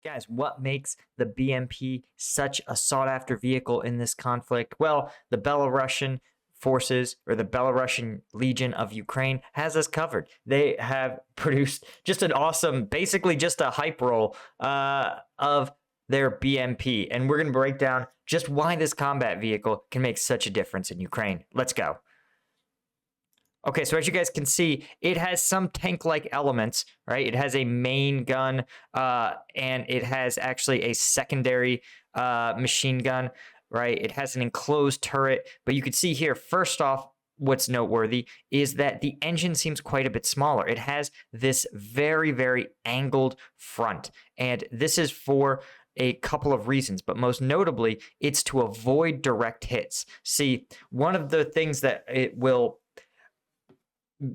Guys, what makes the BMP such a sought-after vehicle in this conflict? Well, the Belarusian forces, or the Belarusian Legion of Ukraine, has us covered. They have produced just an awesome, basically just a hype roll of their BMP. And we're going to break down just why this combat vehicle can make such a difference in Ukraine. Let's go. Okay, so as you guys can see, it has some tank-like elements, right? It has a main gun, and it has actually a secondary machine gun, right? It has an enclosed turret, but you can see here, first off, what's noteworthy is that the engine seems quite a bit smaller. It has this very, very angled front, and this is for a couple of reasons, but most notably, it's to avoid direct hits. See, one of the things that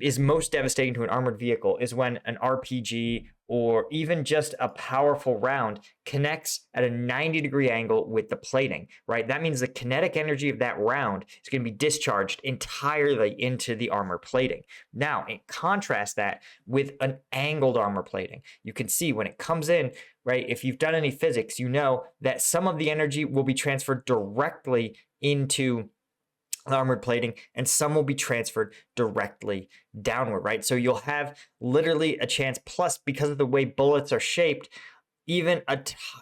is most devastating to an armored vehicle is when an RPG or even just a powerful round connects at a 90-degree angle with the plating, right? That means the kinetic energy of that round is going to be discharged entirely into the armor plating. Now, contrast that with an angled armor plating. You can see when it comes in, right? If you've done any physics, you know that some of the energy will be transferred directly into armored plating, and some will be transferred directly downward, right? So you'll have literally a chance, plus because of the way bullets are shaped, even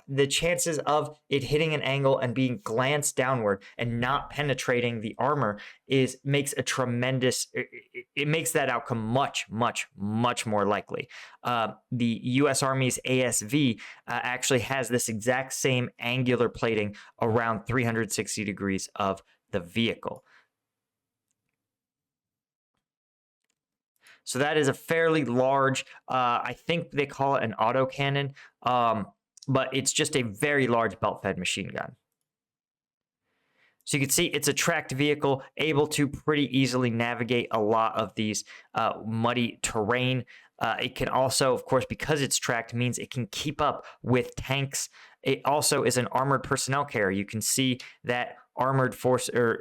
the chances of it hitting an angle and being glanced downward and not penetrating the armor makes a tremendous, it makes that outcome much, much, much more likely. The U.S. Army's ASV actually has this exact same angular plating around 360 degrees of the vehicle. So that is a fairly large, I think they call it an autocannon, but it's just a very large belt-fed machine gun. So you can see it's a tracked vehicle, able to pretty easily navigate a lot of these muddy terrain. It can also, of course, because it's tracked, means it can keep up with tanks. It also is an armored personnel carrier. You can see that armored force or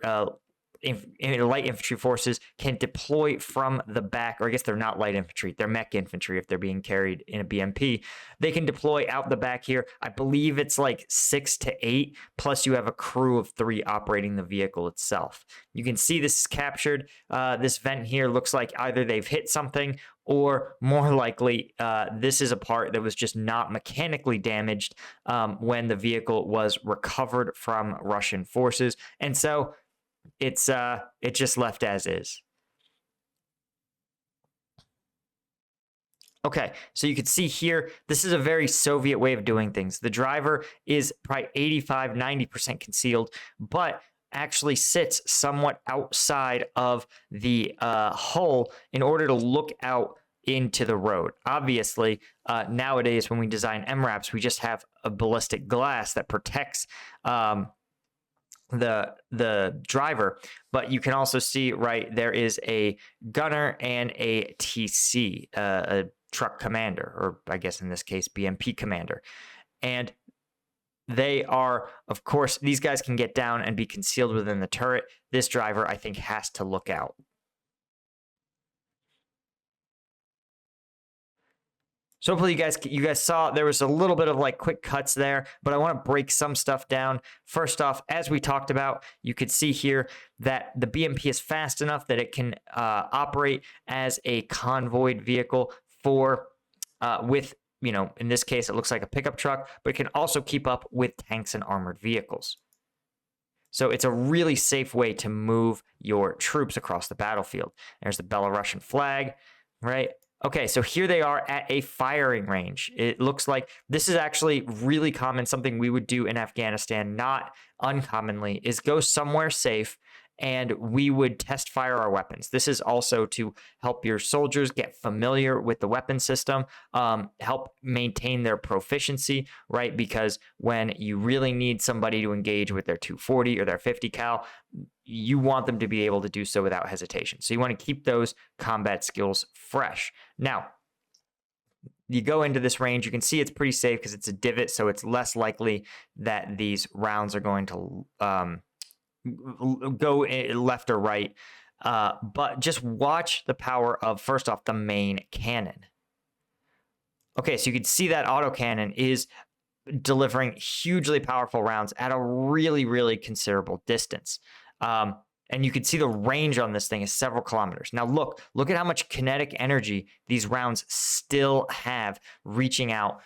light infantry forces can deploy from the back, or I guess they're not light infantry, they're mech infantry if they're being carried in a BMP. They can deploy out the back here. I believe it's like 6 to 8, plus you have a crew of 3 operating the vehicle itself. You can see this is captured. This vent here looks like either they've hit something, or more likely, this is a part that was just not mechanically damaged when the vehicle was recovered from Russian forces. And so it's just left as is. Okay, so you can see here, this is a very Soviet way of doing things. The driver is probably 85-90% concealed, but actually sits somewhat outside of the hull in order to look out into the road. Obviously, nowadays when we design MRAPs, we just have a ballistic glass that protects the driver, but you can also see, right, there is a gunner and a TC, a truck commander, or I guess in this case BMP commander, and they are, of course, these guys can get down and be concealed within the turret. This driver, I think, has to look out. So hopefully you guys saw there was a little bit of like quick cuts there, but I want to break some stuff down. First off, as we talked about, you could see here that the BMP is fast enough that it can operate as a convoyed vehicle for with, you know, in this case, it looks like a pickup truck, but it can also keep up with tanks and armored vehicles. So it's a really safe way to move your troops across the battlefield. There's the Belarusian flag, right? Okay, so here they are at a firing range. It looks like this is actually really common. Something we would do in Afghanistan, not uncommonly, is go somewhere safe and we would test fire our weapons. This is also to help your soldiers get familiar with the weapon system, help maintain their proficiency, right? Because when you really need somebody to engage with their 240 or their 50 cal, you want them to be able to do so without hesitation. So you want to keep those combat skills fresh. Now, you go into this range, you can see it's pretty safe because it's a divot, so it's less likely that these rounds are going to go left or right. But just watch the power of, first off, the main cannon. Okay, so you can see that autocannon is delivering hugely powerful rounds at a really, really considerable distance. And you can see the range on this thing is several kilometers. Now look at how much kinetic energy these rounds still have, reaching out,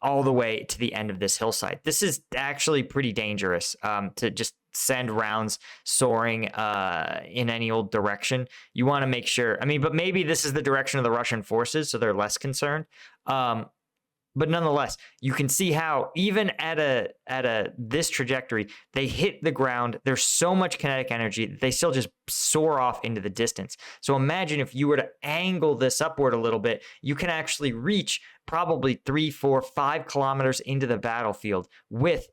all the way to the end of this hillside. This is actually pretty dangerous, to just send rounds soaring in any old direction. You want to make sure, but maybe this is the direction of the Russian forces, so they're less concerned. But nonetheless, you can see how even at this trajectory, they hit the ground. There's so much kinetic energy that they still just soar off into the distance. So imagine if you were to angle this upward a little bit, you can actually reach probably 3, 4, 5 kilometers into the battlefield with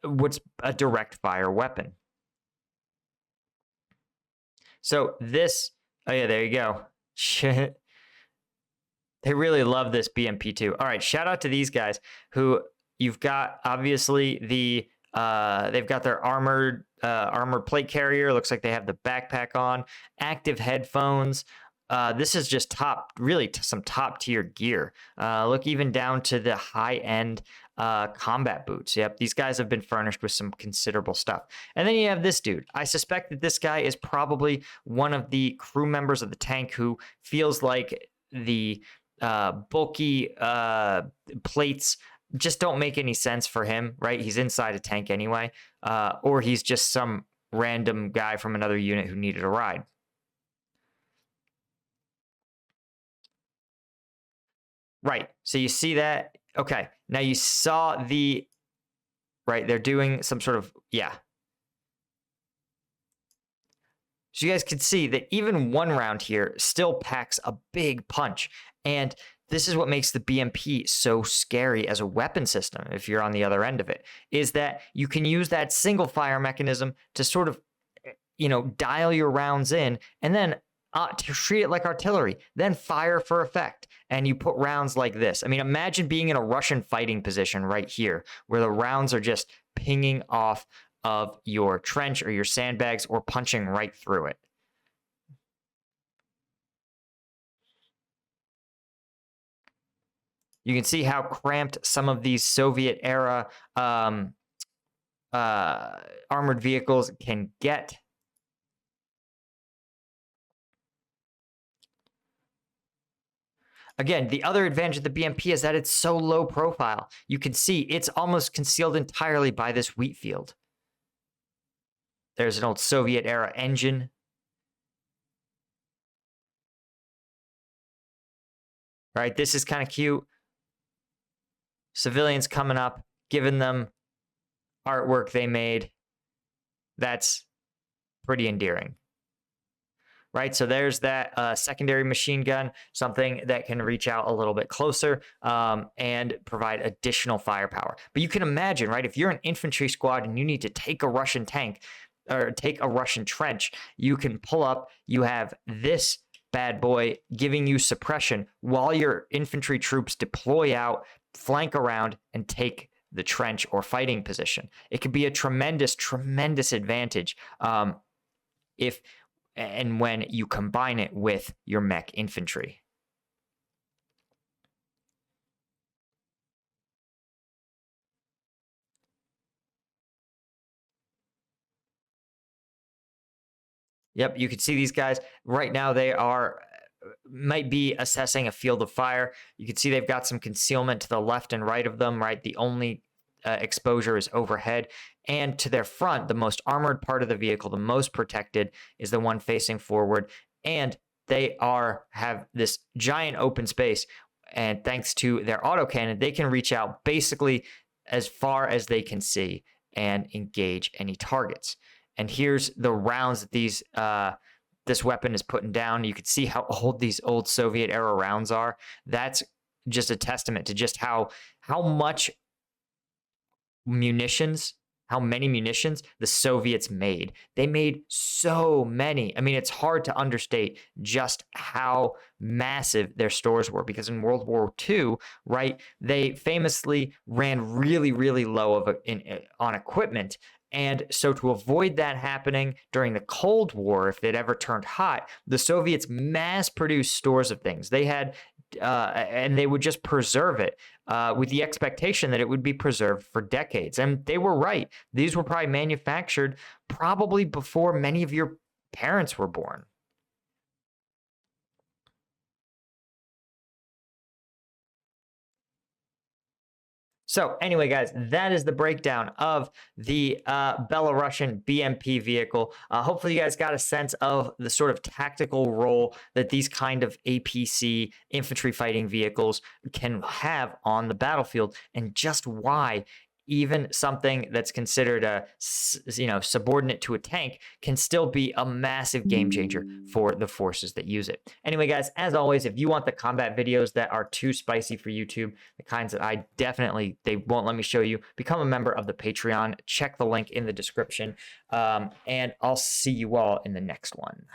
what's a direct fire weapon. So this, oh yeah, there you go. Shit. They really love this BMP2. All right, shout out to these guys who you've got. Obviously, they've got their armored plate carrier. Looks like they have the backpack on, active headphones. This is just some top tier gear. Look, even down to the high end combat boots. Yep, these guys have been furnished with some considerable stuff. And then you have this dude. I suspect that this guy is probably one of the crew members of the tank who feels like the bulky plates just don't make any sense for him, right? He's inside a tank anyway, or he's just some random guy from another unit who needed a ride. Right, so you see that? Okay, now you saw right, they're doing some sort of, yeah. So you guys can see that even one round here still packs a big punch. And this is what makes the BMP so scary as a weapon system, if you're on the other end of it, is that you can use that single fire mechanism to sort of, dial your rounds in and then to treat it like artillery, then fire for effect. And you put rounds like this. Imagine being in a Russian fighting position right here, where the rounds are just pinging off of your trench or your sandbags or punching right through it. You can see how cramped some of these Soviet-era armored vehicles can get. Again, the other advantage of the BMP is that it's so low profile. You can see it's almost concealed entirely by this wheat field. There's an old Soviet-era engine. All right, this is kind of cute. Civilians coming up, giving them artwork they made. That's pretty endearing. Right, so there's that secondary machine gun, something that can reach out a little bit closer and provide additional firepower. But you can imagine, right, if you're an infantry squad and you need to take a Russian tank or take a Russian trench, you can pull up, you have this bad boy giving you suppression while your infantry troops deploy out, flank around, and take the trench or fighting position. It could be a tremendous, tremendous advantage if and when you combine it with your mech infantry. Yep, you can see these guys right now. They might be assessing a field of fire. You can see they've got some concealment to the left and right of them, right? The only exposure is overhead. And to their front, the most armored part of the vehicle, the most protected, is the one facing forward. And they have this giant open space. And thanks to their autocannon, they can reach out basically as far as they can see and engage any targets. And here's the rounds that this weapon is putting down. You can see how old these old Soviet era rounds are. That's just a testament to just how much munitions, how many munitions the Soviets made. They made so many. It's hard to understate just how massive their stores were, because in World War II, right, they famously ran really, really low on equipment. And so to avoid that happening during the Cold War, if it ever turned hot, the Soviets mass-produced stores of things. They had, and they would just preserve it with the expectation that it would be preserved for decades. And they were right. These were probably manufactured probably before many of your parents were born. So anyway, guys, that is the breakdown of the Belarusian BMP vehicle. Hopefully you guys got a sense of the sort of tactical role that these kind of APC infantry fighting vehicles can have on the battlefield, and just why even something that's considered a subordinate to a tank can still be a massive game changer for the forces that use it. Anyway, guys, as always, if you want the combat videos that are too spicy for YouTube, the kinds that they won't let me show you, become a member of the Patreon. Check the link in the description, and I'll see you all in the next one.